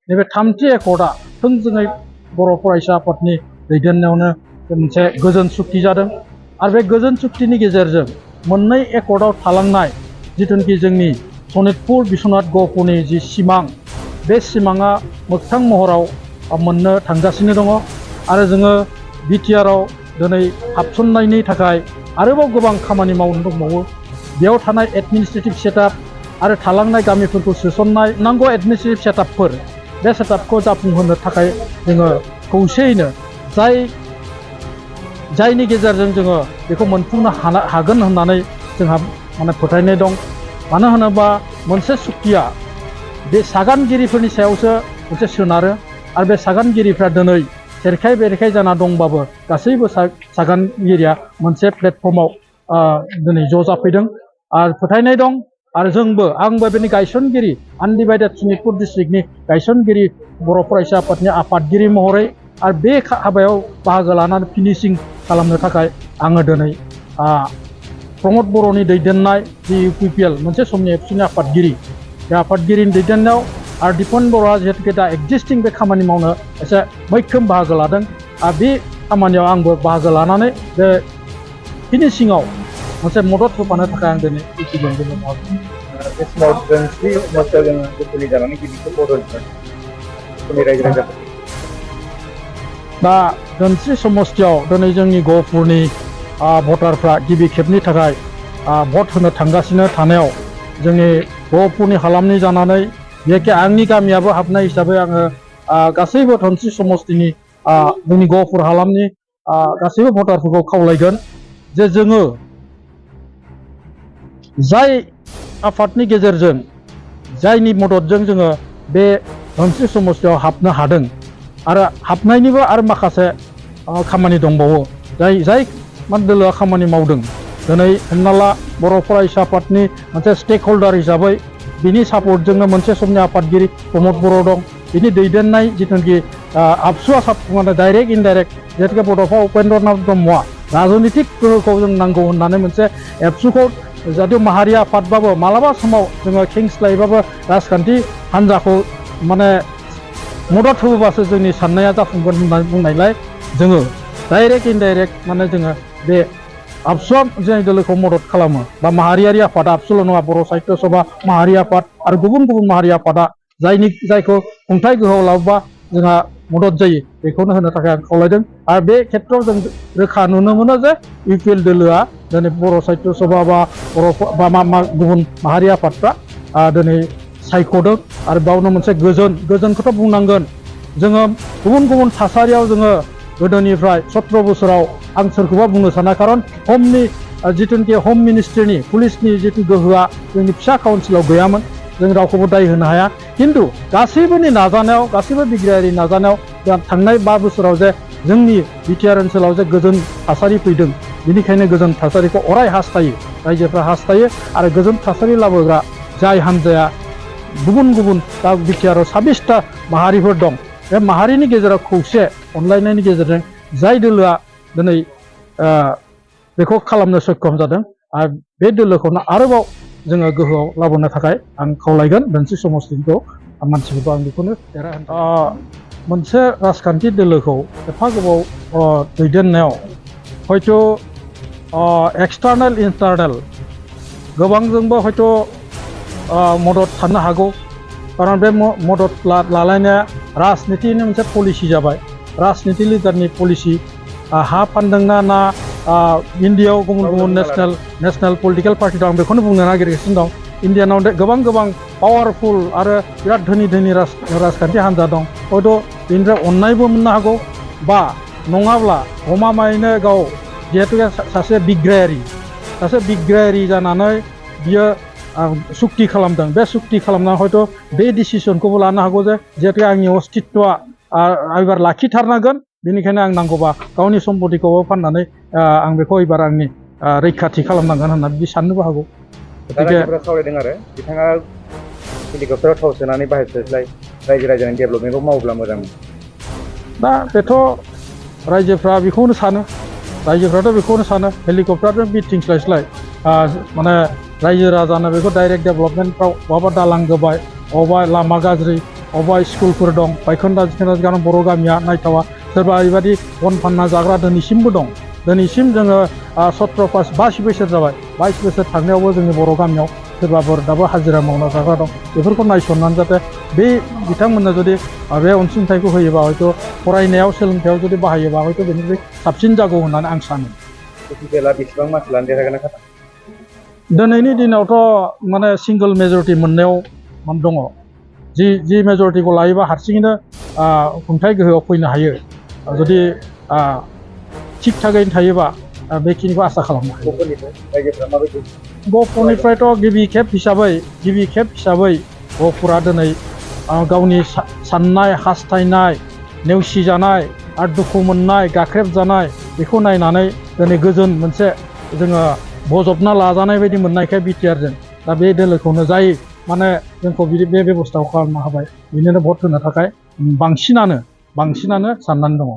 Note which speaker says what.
Speaker 1: नैबे थामथि एकर्डआ थोंजोङै बर' फरायसा आफादनि दैदेननायावनो मोनसे गोजोन सुक्ति जादों आरो बे गोजोन सुक्तिनि गेजेरजों मोननै एकर्डआव थालांनाय जिथुनिखि जोंनि सनितपुर बिश्वनाथ गहपुरनि जि सिमां बे सिमाङा मोगथां महराव मोननो थांगासिनो दङ आरो जोङो बिटिआरआव दिनै हाबसननायनि थाखाय आरोबाव गोबां खामानि मावनो दंबावो बेयाव थानाय एडमिनिस्ट्रेटिभ सेटआप आरो थालांनाय गामिफोरखौ सोसननाय नांगौ एडमिनिस्ट्रेटिभ सेटआपफोर बे सेटआपखौ जाफुंहोनो थाखाय जोङो खौसेयैनो जायनि गेजेरजों जोङो बेखौ मोनफुंनो हागोन होननानै जोंहा माने फोथायनाय दं मानो होनोबा मोनसे सुक्तिया बे सागानगिरिफोरनि सायावसो मोनसे सोनारो आरो बे सागानगिरिफ्रा दिनै सेरखाय बेरेखाय जाना दंबाबो गासैबो सागानगिरिया मोनसे प्लेटफर्माव दिनै ज' जाफैदों आरो फोथायनाय दं आरो आंबो बेनि गायसनगिरि आनडिभाइडेड सनितपुर डिस्ट्रिक्टनि गायसनगिरि बर' फरायसा आफादनि आफादगिरि महरै आरो बे हाबायाव बाहागो लानानै फिनिशिं खालामनो थाखाय आङो दिनै प्रमद बर'नि दैदेननाय जि UPPL मोनसे समनि एबसुनि आफादगिरि बे आफादगिरिनि दैदेननायाव आरो दिपन बर'आ जिहेतु दा एक्जिस्टिं बे खामानि मावनो एसे मैखोम बाहागो लादों आरो बे खामानियाव आंबो बाहागो लानानै बे फिनिशिंआव मोनसे मदद होफानो थाखाय आं दिनै UPPL
Speaker 2: बे समाव दोंस्रि समस्याव जोङो गोसोनि जानानै गिबिखौ बर'निफ्राय रायजो राजाफोर
Speaker 1: दा दोंस्रि समस्थियाव दिनै जोंनि गहपुरनि भटारफ्रा गिबि खेबनि थाखाय भट होनो थांगासिनो थानायाव जोंनि गहपुरनि हालामनि जानानै बेखि आंनि गामियाबो हाबनाय हिसाबै आङो गासैबो दोंस्रि समस्थिनि जोंनि गहपुर हालामनि गासैबो भटारफोरखौ खावलायगोन जे जोङो जाय आफादनि गेजेरजों जायनि मददजों जोङो बे दोंस्रि समस्थियाव हाबनो हादों आरो हाबनायनिबो आरो माखासे खामानि दंबावो जाय दोलोआ खामानि मावदों दिनै हमना ला बर' फरायसा आफादनि मोनसे स्टेक हल्डार हिसाबै बिनि सापर्टजोंनो मोनसे समनि आफादगिरि प्रमद बर' दं बिनि दैदेननाय जिथुनाखि आबसुआ माने डाइरेक्ट इनडाइरेक्ट जिहेतु बड'फा उपेन्द्रनाथ ब्रह्मआ राजनितिक गोहोखौ जों नांगौ होननानै मोनसे एबसुखौ जाहाथे माहारि आफादबाबो मालाबा समाव जोङो खेंस्लायबाबो राजखान्थि हान्जाखौ माने मदद होबोबासो जोंनि साननाया जाफुंगोन होननानै बुंनायलाय जोङो डाइरेक्ट इनडाइरेक्ट माने जोङो बे आबसुआ जाय दोलोखौ मदद खालामो बा माहारियारि आफाद आबसुल' नङा बर' साहित्य सभा माहारि आफाद आरो गुबुन गुबुन माहारि आफादा जायखौ खुंथाय गोहोआव लाबोबा जोंहा मदद जायो बेखौनो होनो थाखाय आं खावलायदों आरो बे खेत्रआव जों रोखा नुनो मोनो जे UPPL दोलोआ दिनै बर' साहित्य सभा बा गुबुन माहारि आफादफ्रा दिनै सायख'दों आरो बावनो मोनसे गोजोनखौथ' बुंनांगोन जोङो गुबुन गुबुन थासारियाव जोङो गोदोनिफ्राय 17 बोसोराव आं सोरखौबा बुंनो साना खारन हमनि जिथुनिखि हम मिनिस्ट्रिनि पुलिसनि जिथु गोहोआ जोंनि फिसा काउन्सिलाव गैयामोन जों रावखौबो दाय होनो हाया खिन्थु गासैबोनि नाजानायाव गासैबो बिग्रायारि नाजानायाव थांनाय 5 बोसोराव जे जोंनि बिटिआर ओनसोलाव जे गोजोन थासारि फैदों बेनिखायनो गोजोन थासारिखौ अराय हास्थायो रायजोफ्रा हास्थायो आरो गोजोन थासारि लाबोग्रा जाय हान्जाया गुबुन गुबुन दा बिटिआरआव 26टा माहारिफोर दं बे माहारिनि गेजेराव खौसे अनलायनायनि गेजेरजों जाय दोलोआ दिनै बेखौ खालामनो सक्षम जादों आरो बे दोलोखौनो आरोबाव जोङो गोहोआव लाबोनो थाखाय आं खावलायगोन दोंस्रि समस्थिखौ मानसिफोरखौ आं बेखौनो मोनसे राजखान्थि दोलोखौ एफा गोबाव दैदेननायाव हयथ' एक्सटार्नेल इन्टारनेल गोबांजोंबो हयथ' मदद थानो हागौ खारन बे मदद लालायनाया राजनितिनि मोनसे पलिसि जाबाय राजनिति लिडारनि पलिसि हा फानदोंना ना इन्डियायाव गुबुन गुबुन नेसनेल पलिटिकेल पार्टि दं आं बेखौनो बुंनो नागिरगासिनो दं इन्डियानाव गोबां पावारफुल आरो बिराद धोनि राजखान्थि हान्जा दं हयथ' बेनिफ्राय अननायबो मोननो हागौ बा नङाब्ला गमामायैनो गाव जिहेतु सासे बिग्रायारि जानानै बियो सुक्ति खालामदों बे सुक्ति खालामनानै हयथ' बे डिसिसनखौबो लानो हागौ जे जिहेतु आंनि अस्तित्वआ एबार लाखिथारनांगोन बेनिखायनो आं नांगौबा गावनि सम्पतिखौबो फाननानै आं बेखौ एबार आंनि रैखाथि खालामनांगोन होननानै बिदि साननोबो हागौ
Speaker 2: रायजोफोरा सावरायदों आरो बिथाङा हेलिकप्टाराव थाव सोनानै बाहायस्लायस्लाय रायजो राजानि डेभेलपमेन्टखौ मावोब्ला मोजां
Speaker 1: दा बेथ' रायजोफ्रा बेखौनो सानो हेलिकप्टारजों बिरथिंस्लायस्लाय माने रायजो राजानो बेखौ डाइरेक्ट डेभेलपमेन्टफ्राव बहाबा दालां गोबाय बहाबा लामा गाज्रि अबेबा स्कुलफोर दं बायखोन्दा जिखोन्दा बर' गामिया नायथावा सोरबा ओरैबायदि बन फानना जाग्रा दिनैसिमबो दं दिनैसिम जोङो 17 पास 22 बोसोर जाबाय 22 बोसोर थांनायावबो जोंनि बर' गामियाव सोरबाफोर दाबो हाजिरा मावना जाग्रा दं बेफोरखौ नायसननानै जाहाथे बे बिथांमोननो जुदि बे अनसुंथाइखौ होयोबा हयथ' फरायनायाव सोलोंथायाव जुदि बाहायोबा हयथ' बेनिफ्राय साबसिन जागौ होननानै आं सानो
Speaker 2: UPPL बेसेबां मानसि लानो देरहागोन ना
Speaker 1: दिनैनि दिनावथ' माने सिंगोल मेजरिटि मोननायाव दङ जि मेजरिटिखौ लायोबा हारसिङैनो खुंथाइ गोहोआव फैनो हायो जुदि थिग थागैनो थायोबा बेखिनिखौ आसा खालामनो हायो गहपुरनिफ्रायथ' गिबि खेब हिसाबै गहपुरा दिनै गावनि साननाय हास्थायनाय नेवसिजानाय आरो दुखु मोननाय गाख्रेबजानाय बेखौ नायनानै दिनै गोजोन मोनसे जोङो बजबना लाजानाय बायदि मोननायखाय बिटिआरजों दा बे दोलोखौनो जाय माने जोंखौ बे बेबस्थाखौ खालामनो हाबाय बिनोनो भट होनो थाखाय बांसिनानो साननानै दङ